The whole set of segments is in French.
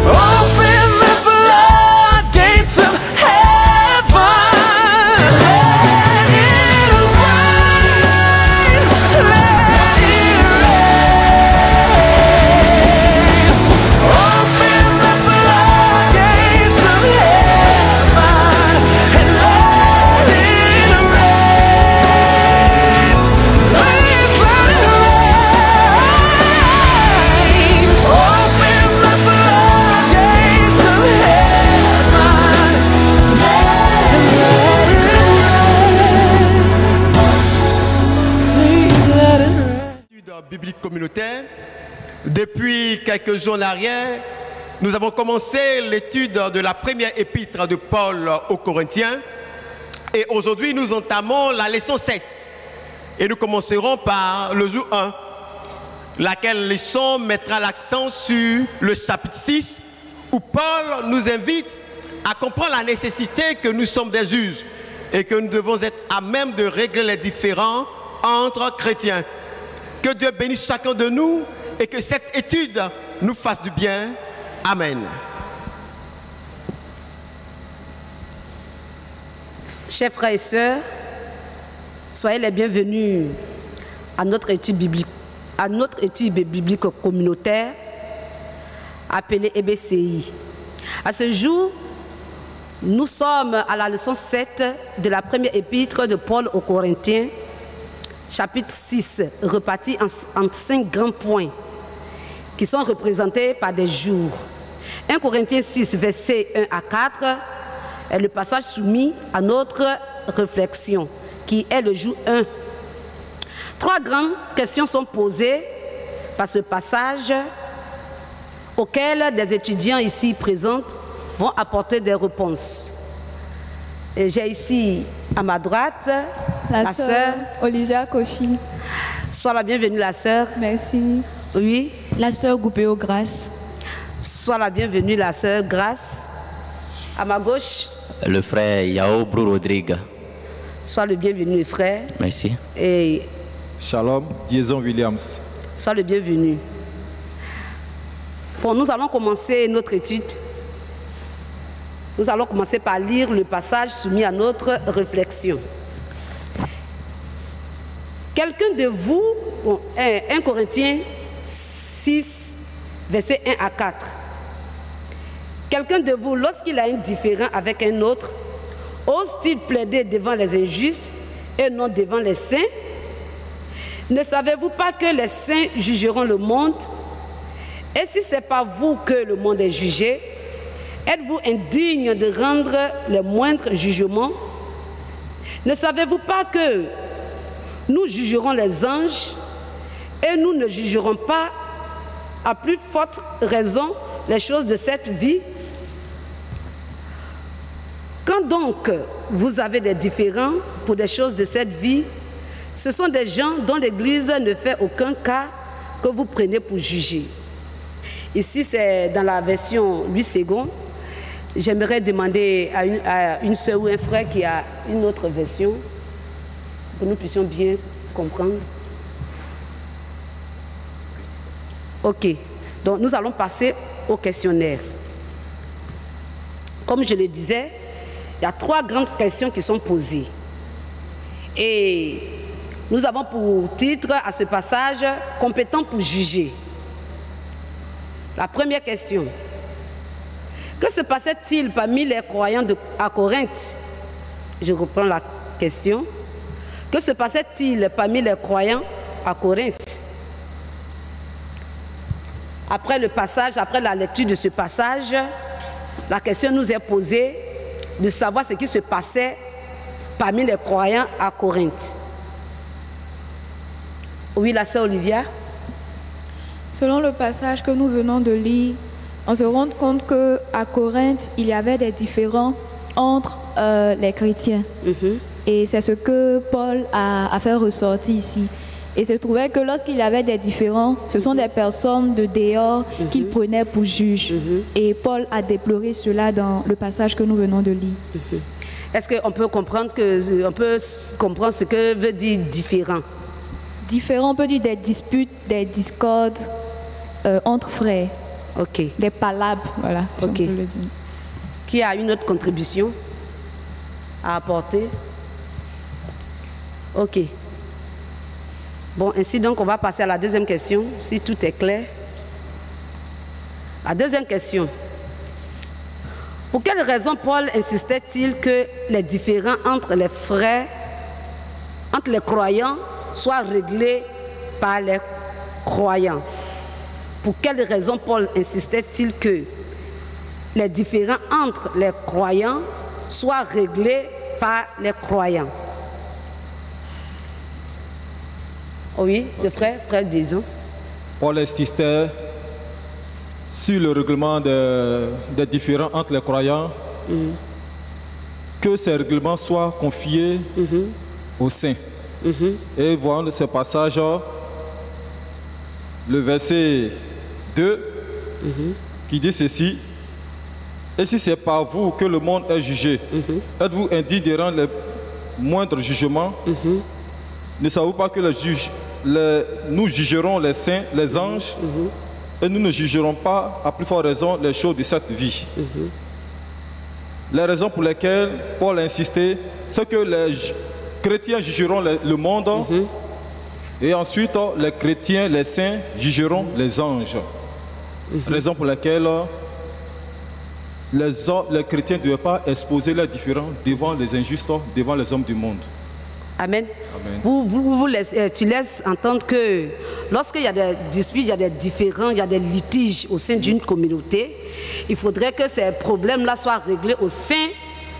Open the floodgates of heaven. Let it rain. Let it rain. Open the floodgates of heaven and let it rain. Please let it rain. Open the floodgates of heaven. Let it rain. Please let it rain. Étude biblique communautaire. Depuis quelques jours en arrière, nous avons commencé l'étude de la première épître de Paul aux Corinthiens. Et aujourd'hui, nous entamons la leçon 7. Et nous commencerons par le jour 1, laquelle leçon mettra l'accent sur le chapitre 6, où Paul nous invite à comprendre la nécessité que nous sommes des juges et que nous devons être à même de régler les différends entre chrétiens. Que Dieu bénisse chacun de nous et que cette étude nous fasse du bien. Amen. Chers frères et sœurs, soyez les bienvenus à notre étude biblique communautaire appelée EBCI. À ce jour, nous sommes à la leçon 7 de la première épître de Paul aux Corinthiens, chapitre 6, reparti en 5 grands points qui sont représentés par des jours. 1 Corinthiens 6, versets 1 à 4 est le passage soumis à notre réflexion, qui est le jour 1. 3 grandes questions sont posées par ce passage auxquelles des étudiants ici présents vont apporter des réponses. J'ai ici à ma droite la sœur Olivia Kofi. Sois la bienvenue, la sœur. Merci. Oui. La sœur Goupéo Grâce. Sois la bienvenue, la sœur Grâce. À ma gauche, le frère Yao Brou Rodrigue. Sois le bienvenu, frère. Merci. Et Shalom, Liaison Williams. Sois le bienvenu. Bon, nous allons commencer notre étude. Nous allons commencer par lire le passage soumis à notre réflexion. Quelqu'un de vous, 1 Corinthiens 6, versets 1 à 4. Quelqu'un de vous, lorsqu'il a un différend avec un autre, ose-t-il plaider devant les injustes et non devant les saints? Ne savez-vous pas que les saints jugeront le monde? Et si ce n'est pas vous que le monde est jugé, êtes-vous indigne de rendre les moindres jugements? Ne savez-vous pas que nous jugerons les anges et nous ne jugerons pas à plus forte raison les choses de cette vie? Quand donc vous avez des différends pour des choses de cette vie, ce sont des gens dont l'Église ne fait aucun cas que vous prenez pour juger. Ici, c'est dans la version 8 secondes. J'aimerais demander à une sœur ou un frère qui a une autre version, que nous puissions bien comprendre. Ok, donc nous allons passer au questionnaire. Comme je le disais, il y a 3 grandes questions qui sont posées. Et nous avons pour titre à ce passage « Compétent pour juger ». La première question. Que se passait-il parmi les croyants à Corinthe? Je reprends la question. Que se passait-il parmi les croyants à Corinthe? Après le passage, après la lecture de ce passage, la question nous est posée de savoir ce qui se passait parmi les croyants à Corinthe. Oui, la sœur Olivia. Selon le passage que nous venons de lire, on se rend compte qu'à Corinthe, il y avait des différends entre les chrétiens. Et c'est ce que Paul a fait ressortir ici. Et se trouvait que lorsqu'il y avait des différends, ce sont des personnes de dehors qu'il prenait pour juges. Et Paul a déploré cela dans le passage que nous venons de lire. Est-ce qu'on peut comprendre ce que veut dire différent? Différent, on peut dire des disputes, des discordes entre frères. Ok. des palabres, voilà, si Ok. on peut le dire. Qui a une autre contribution à apporter? Ok. Bon, ainsi donc, on va passer à la deuxième question, si tout est clair. La deuxième question. Pour quelle raison Paul insistait-il que les différends entre les frères, entre les croyants, soient réglés par les croyants? Pour quelle raison Paul insistait-il que les différends entre les croyants soient réglés par les croyants? Oui, le frère disons. Paul insistait sur le règlement des différends entre les croyants, que ces règlements soient confiés aux saints. Et voyons ce passage, le verset 2, qui dit ceci: et si c'est par vous que le monde est jugé, êtes-vous indigne de rendre les moindres jugements? Ne savez-vous pas que nous jugerons les saints, les anges, et nous ne jugerons pas, à plus forte raison, les choses de cette vie? Les raisons pour lesquelles Paul a insisté, c'est que les chrétiens jugeront le monde, et ensuite les chrétiens, les saints, jugeront les anges. Raison pour laquelle les chrétiens ne devaient pas exposer leurs différends devant les injustes, devant les hommes du monde. Amen. Amen. Tu laisses entendre que lorsqu'il y a des disputes, il y a des différends, il y a des litiges au sein d'une communauté, il faudrait que ces problèmes-là soient réglés au sein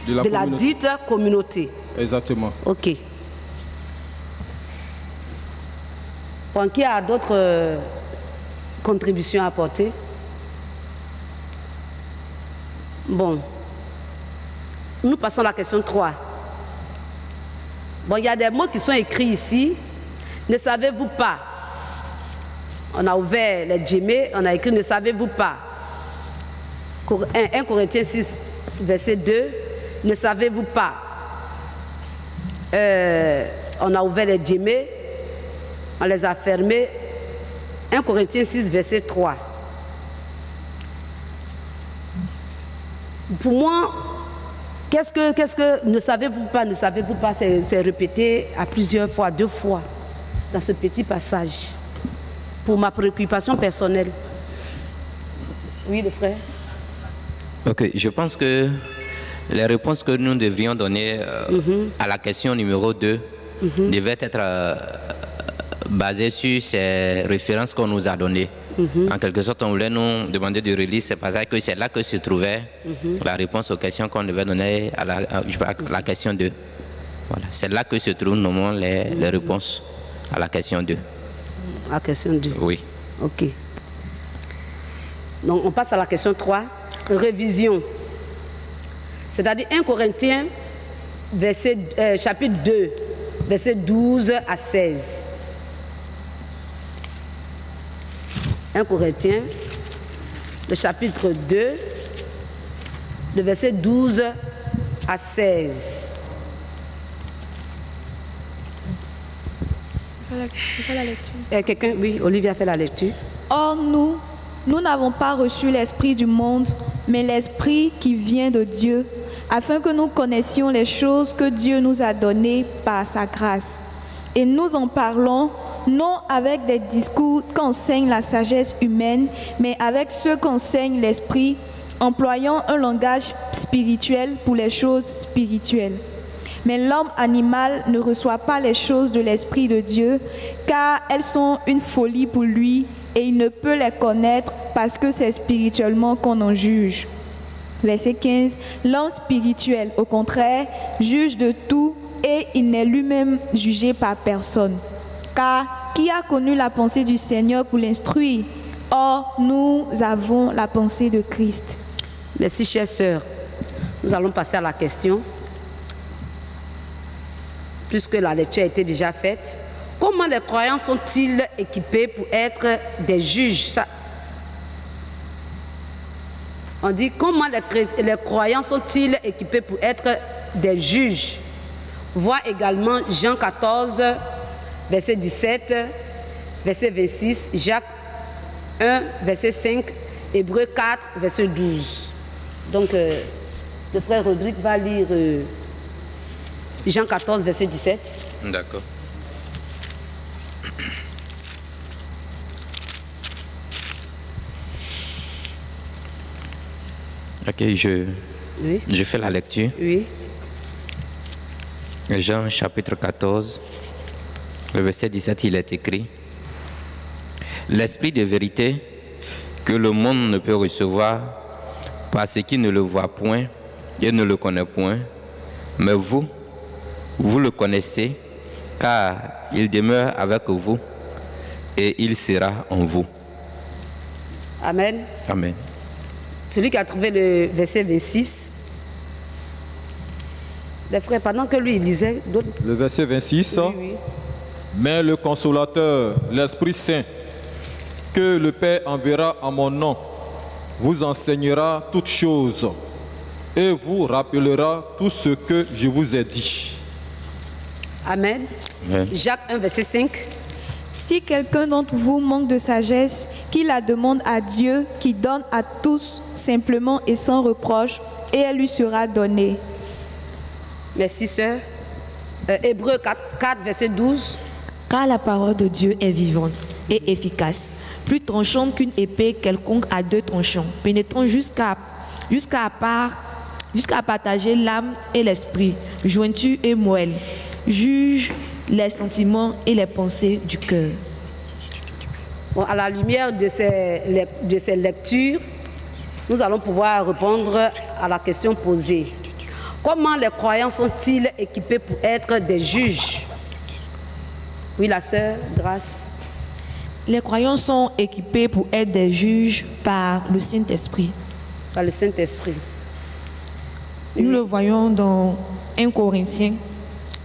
de la dite communauté. Exactement. Ok. Bon, qui a d'autres contributions à apporter? Bon. Nous passons à la question 3. Bon, il y a des mots qui sont écrits ici. Ne savez-vous pas? On a ouvert les djemés, on a écrit ne savez-vous pas? 1 Corinthiens 6, verset 2. Ne savez-vous pas? On a ouvert les djemés, on les a fermés. 1 Corinthiens 6, verset 3. Pour moi, qu'est-ce que ne savez-vous pas, c'est répété à plusieurs fois, 2 fois, dans ce petit passage, pour ma préoccupation personnelle. Oui, le frère. Ok, je pense que les réponses que nous devions donner à la question numéro 2 devaient être basées sur ces références qu'on nous a données. En quelque sorte, on voulait nous demander de relire ces passages, que c'est là que se trouvait la réponse aux questions qu'on devait donner à la question 2. Voilà, c'est là que se trouvent normalement les réponses à la question 2. La question 2. Oui. Ok. Donc, on passe à la question 3. Révision. C'est-à-dire 1 Corinthiens, chapitre 2, verset 12 à 16. 1 Corinthiens, le chapitre 2, le verset 12 à 16. Je fais la lecture. Quelqu'un, oui, Olivier a fait la lecture. Or, nous n'avons pas reçu l'esprit du monde, mais l'esprit qui vient de Dieu, afin que nous connaissions les choses que Dieu nous a données par sa grâce. Et nous en parlons non avec des discours qu'enseigne la sagesse humaine, mais avec ceux qu'enseigne l'esprit, employant un langage spirituel pour les choses spirituelles. Mais l'homme animal ne reçoit pas les choses de l'Esprit de Dieu, car elles sont une folie pour lui, et il ne peut les connaître parce que c'est spirituellement qu'on en juge. Verset 15. L'homme spirituel, au contraire, juge de tout, et il n'est lui-même jugé par personne. Car qui a connu la pensée du Seigneur pour l'instruire? Or, nous avons la pensée de Christ. Merci, chères sœurs. Nous allons passer à la question. Puisque la lecture a été déjà faite, comment les croyants sont-ils équipés pour être des juges? On dit comment les croyants sont-ils équipés pour être des juges? Vois également Jean 14, verset 17, verset 26, Jacques 1, verset 5 et Hébreux 4, verset 12. Donc, le frère Rodrigue va lire Jean 14, verset 17. D'accord. Ok, Oui. je fais la lecture. Oui. Jean chapitre 14, le verset 17, il est écrit: L'esprit de vérité que le monde ne peut recevoir parce qu'il ne le voit point et ne le connaît point, mais vous le connaissez, car il demeure avec vous et il sera en vous. Amen. Amen. Celui qui a trouvé le verset 26. Les frères, pendant que lui il lisait, d'autres. Le verset 26. Oui, oui. Mais le consolateur, l'Esprit Saint, que le Père enverra en mon nom, vous enseignera toutes choses et vous rappellera tout ce que je vous ai dit. Amen. Amen. Jacques 1, verset 5. Si quelqu'un d'entre vous manque de sagesse, qu'il la demande à Dieu, qui donne à tous simplement et sans reproche, et elle lui sera donnée. Merci, sœur. Hébreux 4, verset 12. Car la parole de Dieu est vivante et efficace, plus tranchante qu'une épée quelconque à deux tranchants, pénétrant jusqu'à partager l'âme et l'esprit, jointure et moelle, juge les sentiments et les pensées du cœur. Bon, à la lumière de ces lectures, nous allons pouvoir répondre à la question posée. Comment les croyants sont-ils équipés pour être des juges? Oui, la sœur, grâce. Les croyants sont équipés pour être des juges par le Saint-Esprit. Par le Saint-Esprit. Nous le voyons dans 1 Corinthiens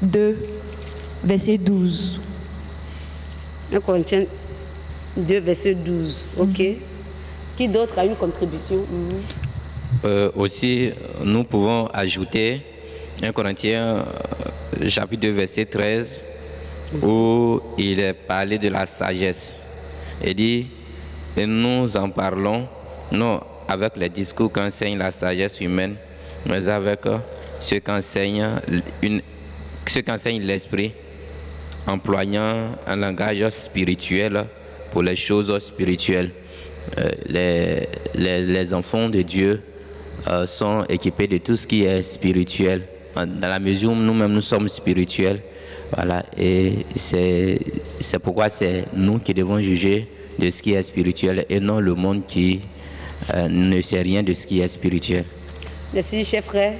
2, verset 12. 1 Corinthiens 2, verset 12. Ok. Qui d'autre a une contribution? Aussi, nous pouvons ajouter 1 Corinthiens chapitre 2, verset 13, où il est parlé de la sagesse. Il dit, et nous en parlons, non avec les discours qu'enseigne la sagesse humaine, mais avec ce qu'enseigne l'esprit, employant un langage spirituel pour les choses spirituelles. Les enfants de Dieu sont équipés de tout ce qui est spirituel, dans la mesure où nous-mêmes nous sommes spirituels. Voilà, et c'est pourquoi c'est nous qui devons juger de ce qui est spirituel et non le monde qui ne sait rien de ce qui est spirituel. Merci, cher frère.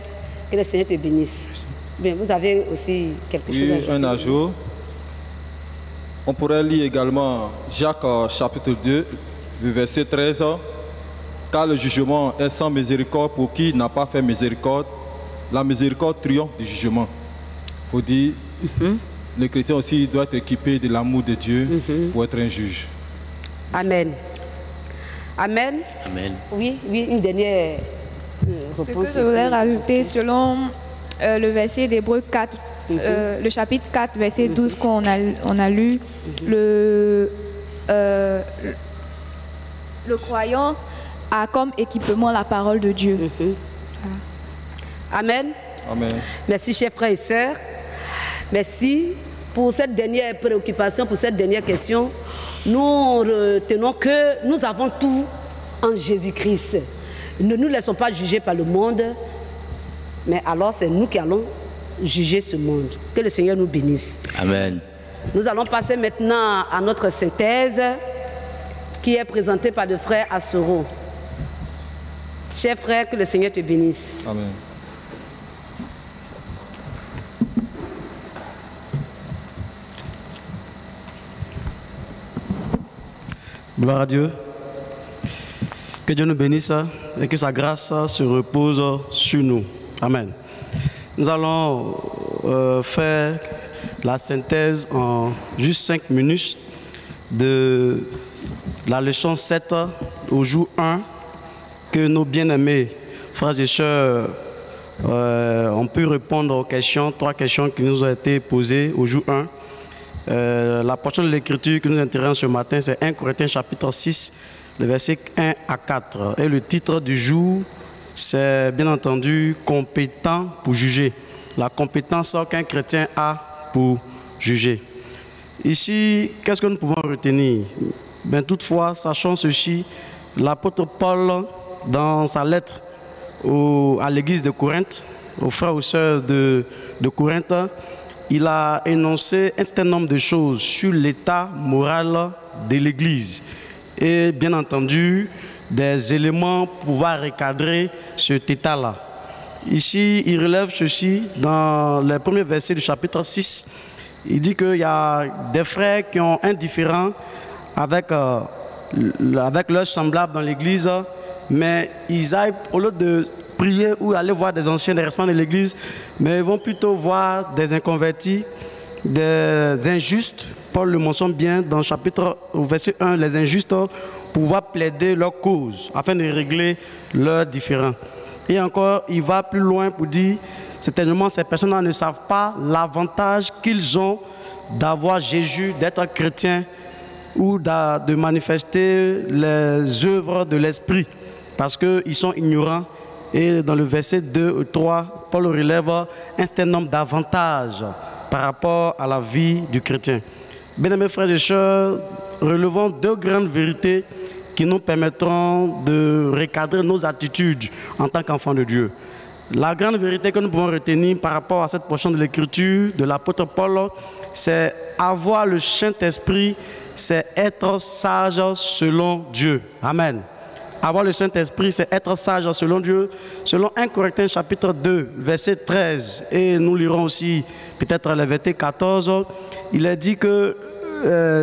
Que le Seigneur te bénisse. Bien, vous avez aussi quelque chose à ajouter? Un ajout. On pourrait lire également Jacques chapitre 2, verset 13. Car le jugement est sans miséricorde pour qui n'a pas fait miséricorde. La miséricorde triomphe du jugement. Il faut dire, le chrétien aussi doit être équipé de l'amour de Dieu pour être un juge. Amen. Amen. Amen. Oui, une dernière Ce que réponse. je voulais rajouter, selon le verset d'Hébreux 4, le chapitre 4, verset 12 qu'on a lu, le croyant a comme équipement la parole de Dieu. Amen. Amen. Merci, chers frères et sœurs. Merci pour cette dernière préoccupation, pour cette dernière question. Nous retenons que nous avons tout en Jésus-Christ. Ne nous laissons pas juger par le monde, mais alors c'est nous qui allons juger ce monde. Que le Seigneur nous bénisse. Amen. Nous allons passer maintenant à notre synthèse qui est présentée par le frère Assoro. Chers frères, que le Seigneur te bénisse. Amen. Gloire à Dieu. Que Dieu nous bénisse et que sa grâce se repose sur nous. Amen. Nous allons faire la synthèse en juste 5 minutes de la leçon 7 au jour 1 que nos bien-aimés frères et sœurs ont pu répondre aux questions, 3 questions qui nous ont été posées au jour 1. La portion de l'écriture que nous intéressons ce matin, c'est 1 Corinthiens chapitre 6, les versets 1 à 4. Et le titre du jour, c'est bien entendu « Compétent pour juger ». La compétence qu'un chrétien a pour juger. Ici, qu'est-ce que nous pouvons retenir? Ben, toutefois, sachant ceci, l'apôtre Paul, dans sa lettre à l'église de Corinthe, aux frères et sœurs de Corinthe, il a énoncé un certain nombre de choses sur l'état moral de l'église. Et bien entendu, des éléments pour pouvoir recadrer cet état-là. Ici, il relève ceci dans le premier verset du chapitre 6. Il dit qu'il y a des frères qui ont un différend avec leurs semblables dans l'église, mais ils aillent, au lieu de prier ou aller voir des anciens, des responsables de l'église, mais ils vont plutôt voir des inconvertis, des injustes. Paul le mentionne bien dans le chapitre, au verset 1, les injustes, pour pouvoir plaider leur cause, afin de régler leurs différends. Et encore, il va plus loin pour dire, certainement ces personnes-là ne savent pas l'avantage qu'ils ont d'avoir Jésus, d'être chrétien ou de manifester les œuvres de l'Esprit, parce qu'ils sont ignorants. Et dans le verset 2 et 3, Paul relève un certain nombre d'avantages par rapport à la vie du chrétien. Bien-aimés frères et sœurs, relevons deux grandes vérités qui nous permettront de recadrer nos attitudes en tant qu'enfants de Dieu. La grande vérité que nous pouvons retenir par rapport à cette portion de l'Écriture de l'apôtre Paul, c'est avoir le Saint-Esprit, c'est être sage selon Dieu. Amen. Avoir le Saint-Esprit, c'est être sage selon Dieu. Selon 1 Corinthiens chapitre 2, verset 13, et nous lirons aussi peut-être le verset 14, il est dit que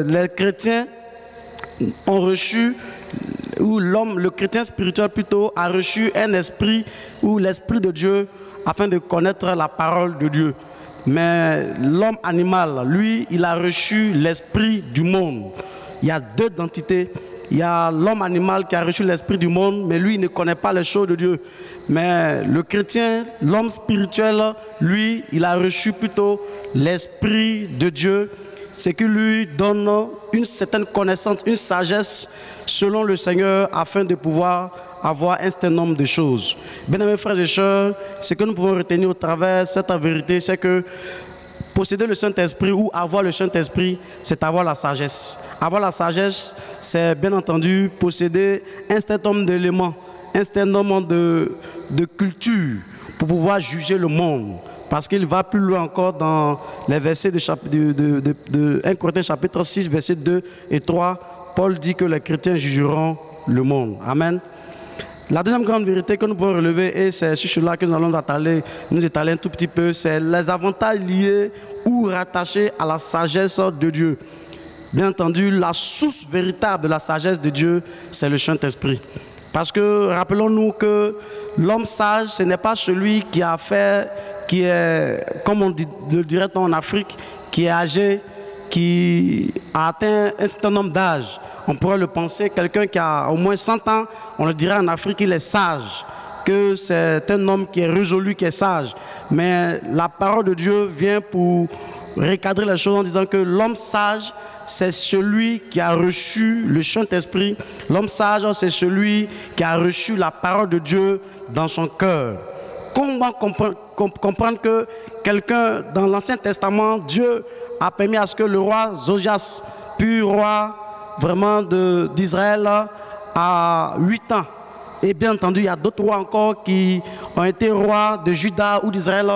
les chrétiens ont reçu, ou l'homme, le chrétien spirituel plutôt, a reçu un esprit, ou l'esprit de Dieu, afin de connaître la parole de Dieu. Mais l'homme animal, lui, il a reçu l'esprit du monde. Il y a deux entités. Il y a l'homme animal qui a reçu l'esprit du monde, mais lui, il ne connaît pas les choses de Dieu. Mais le chrétien, l'homme spirituel, lui, il a reçu plutôt l'esprit de Dieu, ce qui lui donne une certaine connaissance, une sagesse selon le Seigneur, afin de pouvoir avoir un certain nombre de choses. Bien-aimés frères et sœurs, ce que nous pouvons retenir au travers de cette vérité, c'est que posséder le Saint-Esprit ou avoir le Saint-Esprit, c'est avoir la sagesse. Avoir la sagesse, c'est bien entendu posséder un certain nombre d'éléments, un certain nombre de culture pour pouvoir juger le monde. Parce qu'il va plus loin encore dans les versets de 1 Corinthiens chapitre 6, versets 2 et 3. Paul dit que les chrétiens jugeront le monde. Amen. La deuxième grande vérité que nous pouvons relever, et c'est sur cela que nous allons nous étaler un tout petit peu, c'est les avantages liés ou rattachés à la sagesse de Dieu. Bien entendu, la source véritable de la sagesse de Dieu, c'est le Saint-Esprit. Parce que rappelons-nous que l'homme sage, ce n'est pas celui qui a fait, qui est, comme on le dirait en Afrique, qui est âgé, qui a atteint un certain nombre d'âges. On pourrait le penser, quelqu'un qui a au moins 100 ans, on le dirait en Afrique, il est sage, que c'est un homme qui est résolu, qui est sage. Mais la parole de Dieu vient pour recadrer les choses en disant que l'homme sage, c'est celui qui a reçu le Saint-Esprit. L'homme sage, c'est celui qui a reçu la parole de Dieu dans son cœur. Comment comprendre que quelqu'un, dans l'Ancien Testament, Dieu a permis à ce que le roi Josias, puis roi vraiment d'Israël, à 8 ans. Et bien entendu, il y a d'autres rois encore qui ont été rois de Juda ou d'Israël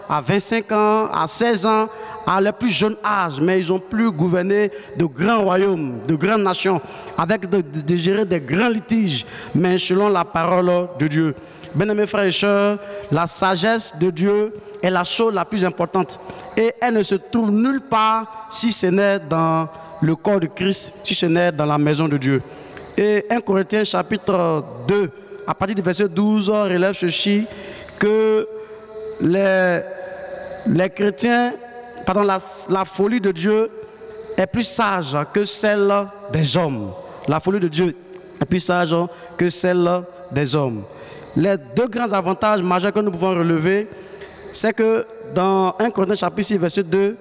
à 25 ans, à 16 ans, à leur plus jeune âge. Mais ils ont pu gouverner de grands royaumes, de grandes nations, avec de gérer des grands litiges, mais selon la parole de Dieu. Bien-aimés frères et sœurs, la sagesse de Dieu est la chose la plus importante. Et elle ne se trouve nulle part si ce n'est dans le corps de Christ, si ce n'est dans la maison de Dieu. Et 1 Corinthiens chapitre 2, à partir du verset 12, relève ceci, que les chrétiens, pardon, la folie de Dieu est plus sage que celle des hommes. La folie de Dieu est plus sage que celle des hommes. Les deux grands avantages majeurs que nous pouvons relever, c'est que dans 1 Corinthiens chapitre 6, verset 2,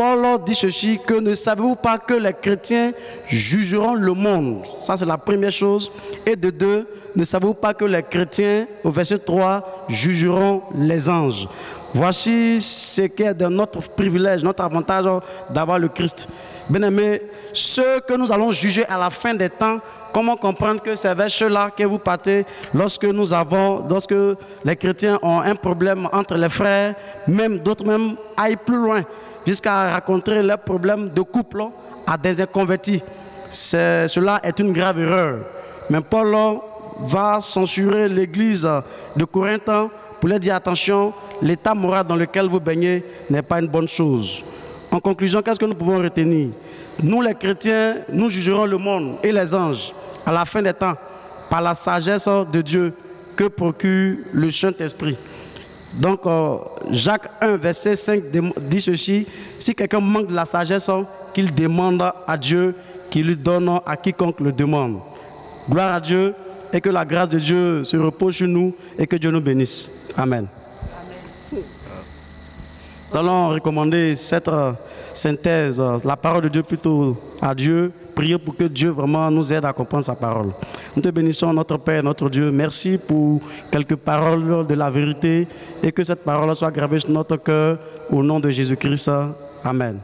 Paul dit ceci, que ne savez-vous pas que les chrétiens jugeront le monde? Ça, c'est la première chose. Et de deux, ne savez-vous pas que les chrétiens, au verset 3, jugeront les anges? Voici ce qui est de notre privilège, notre avantage d'avoir le Christ. Bien-aimés, ce que nous allons juger à la fin des temps, comment comprendre que c'est vers ceux-là que vous partez lorsque les chrétiens ont un problème entre les frères, même d'autres même aillent plus loin, jusqu'à raconter leurs problèmes de couple à des inconvertis. Cela est une grave erreur. Mais Paul va censurer l'église de Corinthe pour leur dire attention, l'état moral dans lequel vous baignez n'est pas une bonne chose. En conclusion, qu'est-ce que nous pouvons retenir? Nous les chrétiens, nous jugerons le monde et les anges à la fin des temps par la sagesse de Dieu que procure le Saint-Esprit. Donc, Jacques 1, verset 5 dit ceci, si quelqu'un manque de la sagesse, qu'il demande à Dieu, qu'il lui donne à quiconque le demande. Gloire à Dieu et que la grâce de Dieu se repose sur nous et que Dieu nous bénisse. Amen. Nous allons recommander cette synthèse, la parole de Dieu plutôt à Dieu, prier pour que Dieu vraiment nous aide à comprendre sa parole. Nous te bénissons, notre Père, notre Dieu. Merci pour quelques paroles de la vérité et que cette parole soit gravée sur notre cœur au nom de Jésus-Christ. Amen.